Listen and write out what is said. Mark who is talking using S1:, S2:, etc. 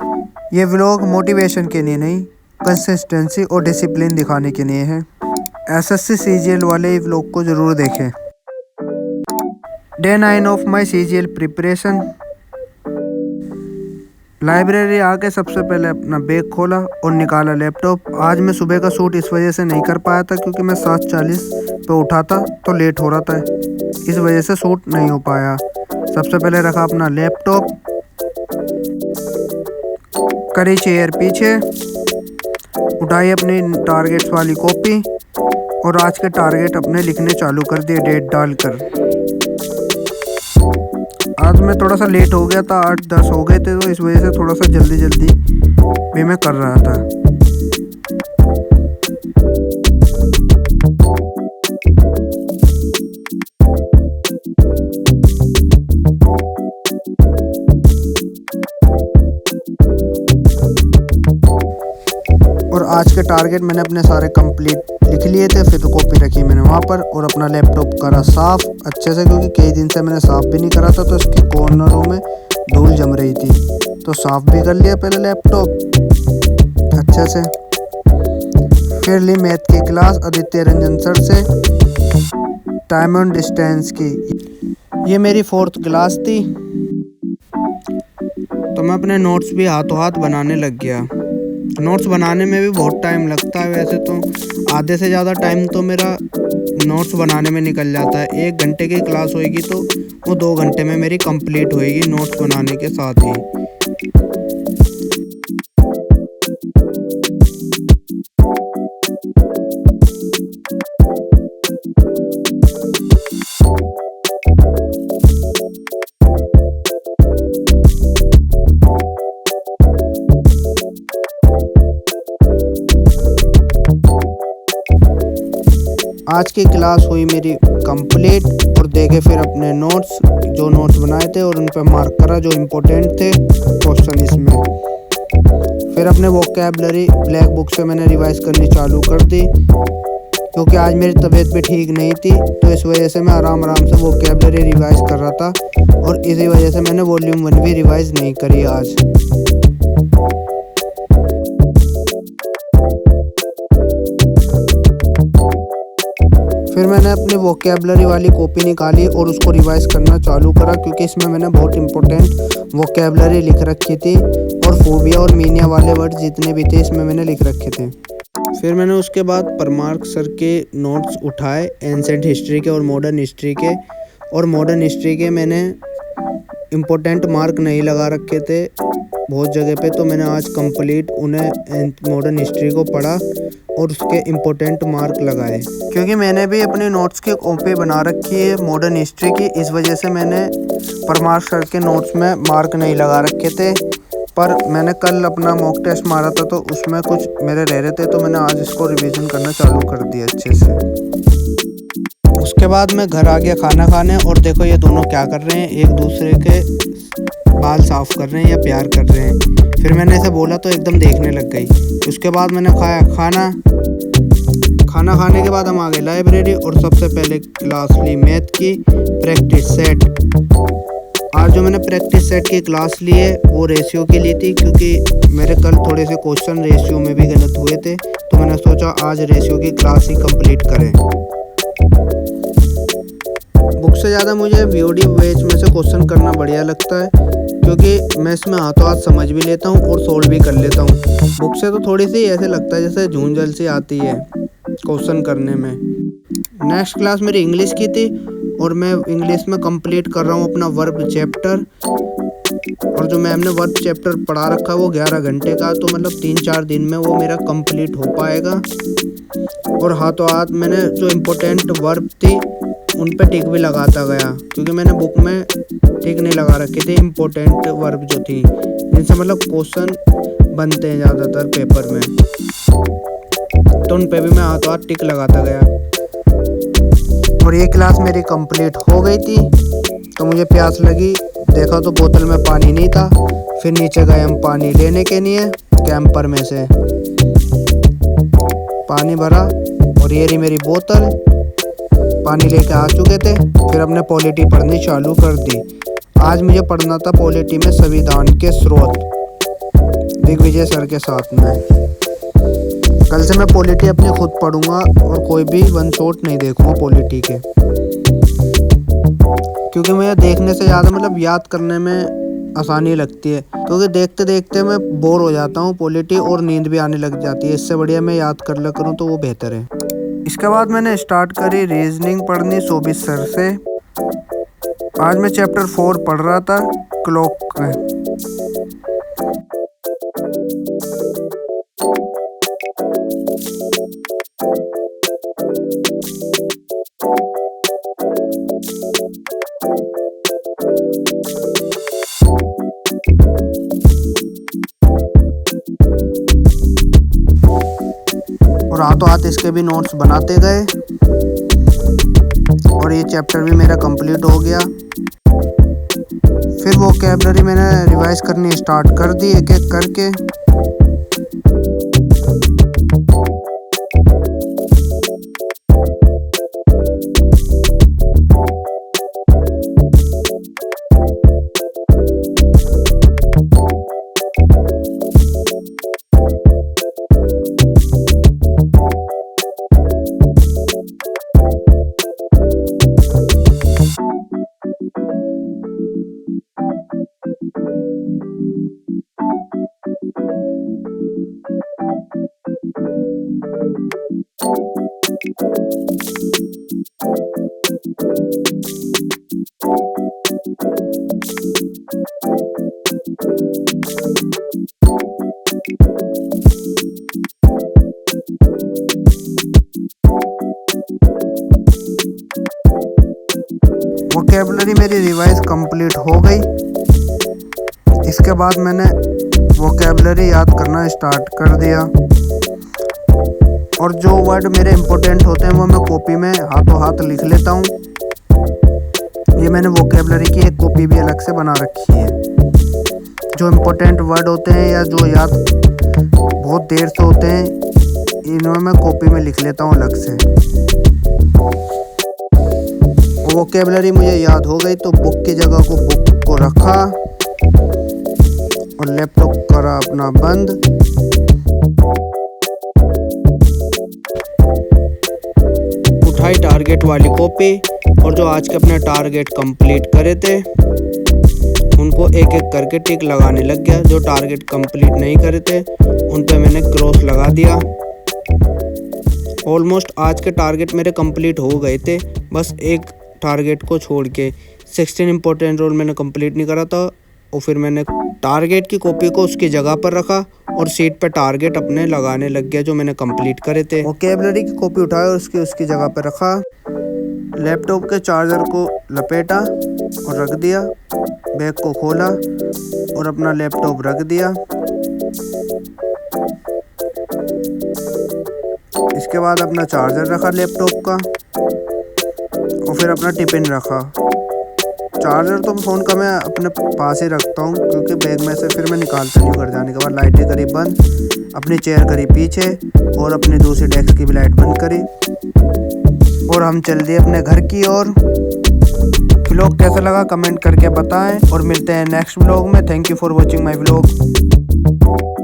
S1: ये vlog motivation के लिए नहीं, कंसिस्टेंसी और डिसिप्लिन दिखाने के लिए है। एसएससी सीजीएल वाले ये व्लॉग को ज़रूर देखें। Day 9 of my CGL preparation. Library आके सबसे पहले अपना बैग खोला और निकाला लैपटॉप। आज मैं सुबह का शूट इस वजह से नहीं कर पाया था क्योंकि मैं 7:40 पे उठा था तो लेट हो रहा था, इस वजह से शूट नहीं हो पाया। सबसे पहले रखा अपना लैपटॉप, करी चेयर पीछे, उठाई अपनी टारगेट्स वाली कॉपी और आज के टारगेट अपने लिखने चालू कर दिए डेट डालकर। आज मैं थोड़ा सा लेट हो गया था, 8-10 हो गए थे, तो इस वजह से थोड़ा सा जल्दी भी मैं कर रहा था। और आज के टारगेट मैंने अपने सारे कंप्लीट लिख लिए थे। फिर तो कॉपी रखी मैंने वहाँ पर और अपना लैपटॉप करा साफ़ अच्छे से, क्योंकि कई दिन से मैंने साफ़ भी नहीं करा था तो इसके कॉर्नरों में धूल जम रही थी, तो साफ़ भी कर लिया पहले लैपटॉप अच्छे से। फिर ली मैथ की क्लास आदित्य रंजन सर से, टाइम एंड डिस्टेंस की। ये मेरी 4th क्लास थी, तो मैं अपने नोट्स भी हाथों हाथ बनाने लग गया। नोट्स बनाने में भी बहुत टाइम लगता है, वैसे तो आधे से ज़्यादा टाइम तो मेरा नोट्स बनाने में निकल जाता है। 1 घंटे की क्लास होएगी तो वो 2 घंटे में मेरी कंप्लीट होएगी नोट्स बनाने के साथ ही। आज की क्लास हुई मेरी कंप्लीट और देखे फिर अपने नोट्स, जो नोट्स बनाए थे और उन पर मार्क करा जो इम्पोर्टेंट थे क्वेश्चन इसमें। फिर अपने वोकैबुलरी ब्लैक बुक से मैंने रिवाइज करनी चालू कर दी, क्योंकि आज मेरी तबीयत भी ठीक नहीं थी, तो इस वजह से मैं आराम से वोकैबुलरी रिवाइज कर रहा था और इसी वजह से मैंने वॉल्यूम 1 भी रिवाइज नहीं करी आज। फिर मैंने अपनी वोकैबुलरी वाली कॉपी निकाली और उसको रिवाइज करना चालू करा, क्योंकि इसमें मैंने बहुत इंपॉर्टेंट वोकैबुलरी लिख रखी थी और फोबिया और मीनिया वाले वर्ड जितने भी थे इसमें मैंने लिख रखे थे। फिर मैंने उसके बाद परमार्क सर के नोट्स उठाए, एंसेंट हिस्ट्री के और मॉडर्न हिस्ट्री के। और मॉडर्न हिस्ट्री के मैंने इम्पोर्टेंट मार्क नहीं लगा रखे थे बहुत जगह पे, तो मैंने आज कंप्लीट उन्हें मॉडर्न हिस्ट्री को पढ़ा और उसके इम्पोर्टेंट मार्क लगाए, क्योंकि मैंने भी अपने नोट्स की कॉपी बना रखी है मॉडर्न हिस्ट्री की। इस वजह से मैंने परमार सर के नोट्स में मार्क नहीं लगा रखे थे, पर मैंने कल अपना मॉक टेस्ट मारा था तो उसमें कुछ मेरे रह रहे थे, तो मैंने आज इसको रिवीजन करना चालू कर दिया अच्छे से। उसके बाद मैं घर आ गया खाना खाने, और देखो ये दोनों क्या कर रहे हैं, एक दूसरे के बाल साफ कर रहे हैं या प्यार कर रहे हैं। फिर मैंने ऐसे बोला तो एकदम देखने लग गई। उसके बाद मैंने खाया खाना खाने के बाद हम आ गए लाइब्रेरी और सबसे पहले क्लास ली मैथ की प्रैक्टिस सेट। आज जो मैंने प्रैक्टिस सेट की क्लास ली है वो रेशियो की ली थी, क्योंकि मेरे कल थोड़े से क्वेश्चन रेशियो में भी गलत हुए थे, तो मैंने सोचा आज रेशियो की क्लास ही कंप्लीट करें। बुक से ज़्यादा मुझे वीओडी बेच में से क्वेश्चन करना बढ़िया लगता है, क्योंकि मैं इसमें हाथों हाथ समझ भी लेता हूँ और सोल्व भी कर लेता हूँ। बुक से तो थोड़ी सी ऐसे लगता है जैसे झूंझल सी आती है क्वेश्चन करने में। नेक्स्ट क्लास मेरी इंग्लिश की थी और मैं इंग्लिश में कंप्लीट कर रहा हूँ अपना वर्ब चैप्टर, और जो मैम ने वर्ब चैप्टर पढ़ा रखा है वो 11 घंटे का, तो मतलब 3-4 दिन में वो मेरा कंप्लीट हो पाएगा। और हाथों हाथ मैंने जो इम्पोर्टेंट वर्ब थी उन पे टिक भी लगाता गया, क्योंकि मैंने बुक में टिक नहीं लगा रखे थे इम्पोर्टेंट वर्ब जो थी, जिनसे मतलब क्वेश्चन बनते हैं ज़्यादातर पेपर में, तो उन पे भी मैं हाथों हाथ टिक लगाता गया। और ये क्लास मेरी कंप्लीट हो गई थी, तो मुझे प्यास लगी, देखा तो बोतल में पानी नहीं था। फिर नीचे गए हम पानी लेने के लिए कैंपर में से, पानी भरा और ये रही मेरी बोतल, पानी लेके आ चुके थे। फिर अपने पॉलिटी पढ़नी चालू कर दी। आज मुझे पढ़ना था पॉलिटी में संविधान के स्रोत। दिग्विजय सर के साथ में। कल से मैं पॉलिटी अपनी खुद पढ़ूंगा और कोई भी वन शॉट नहीं देखूंगा पॉलिटी के, क्योंकि मुझे देखने से ज़्यादा मतलब याद करने में आसानी लगती है, क्योंकि देखते देखते मैं बोर हो जाता हूँ पॉलिटी और नींद भी आने लग जाती है। इससे बढ़िया मैं याद कर लिया करूँ तो वो बेहतर है। इसके बाद मैंने स्टार्ट करी रीजनिंग पढ़नी शोभित सर से। आज मैं चैप्टर 4 पढ़ रहा था, क्लॉक का। और हाथों हाथ इसके भी नोट्स बनाते गए और ये चैप्टर भी मेरा कंप्लीट हो गया। फिर वोकैबुलरी मैंने रिवाइज करनी स्टार्ट कर दी एक एक करके। वोकैबुलरी मेरी रिवाइज कंप्लीट हो गई। इसके बाद मैंने वोकैबुलरी याद करना स्टार्ट कर दिया और जो वर्ड मेरे इम्पोर्टेंट होते हैं वो मैं कॉपी में हाथों हाथ लिख लेता हूँ। ये मैंने वोकैबुलरी की एक कॉपी भी अलग से बना रखी है। जो इम्पोर्टेंट वर्ड होते हैं या जो याद बहुत देर से होते हैं, इन्हें मैं कॉपी में लिख लेता हूँ अलग से। वोकैबुलरी मुझे याद हो गई तो बुक की जगह को बुक को रखा और लैपटॉप करा अपना बंद। उठाई टारगेट वाली कॉपी और जो आज के अपने टारगेट कंप्लीट करे थे उनको एक एक करके टिक लगाने लग गया। जो टारगेट कंप्लीट नहीं करे थे उन पे मैंने क्रॉस लगा दिया। ऑलमोस्ट आज के टारगेट मेरे कंप्लीट हो गए थे, बस एक टारगेट को छोड़ के 16 इम्पोर्टेंट रोल मैंने कंप्लीट नहीं करा था। और फिर मैंने टारगेट की कॉपी को उसकी जगह पर रखा और सीट पे टारगेट अपने लगाने लग गया जो मैंने कंप्लीट करे थे। वोकैबुलरी की कॉपी उठाई और उसकी जगह पर रखा। लैपटॉप के चार्जर को लपेटा और रख दिया। बैग को खोला और अपना लैपटॉप रख दिया। इसके बाद अपना चार्जर रखा लैपटॉप का और फिर अपना टिफिन रखा। चार्जर तो फ़ोन का मैं अपने पास ही रखता हूँ, क्योंकि बैग में से फिर मैं निकालता नहीं हूँ घर जाने के बाद। लाइटें करी बंद, अपनी चेयर करी पीछे और अपनी दूसरी डेस्क की भी लाइट बंद करी और हम चल दिए अपने घर की ओर। व्लॉग कैसा लगा कमेंट करके बताएं और मिलते हैं नेक्स्ट व्लॉग में। Thank you for watching my vlog.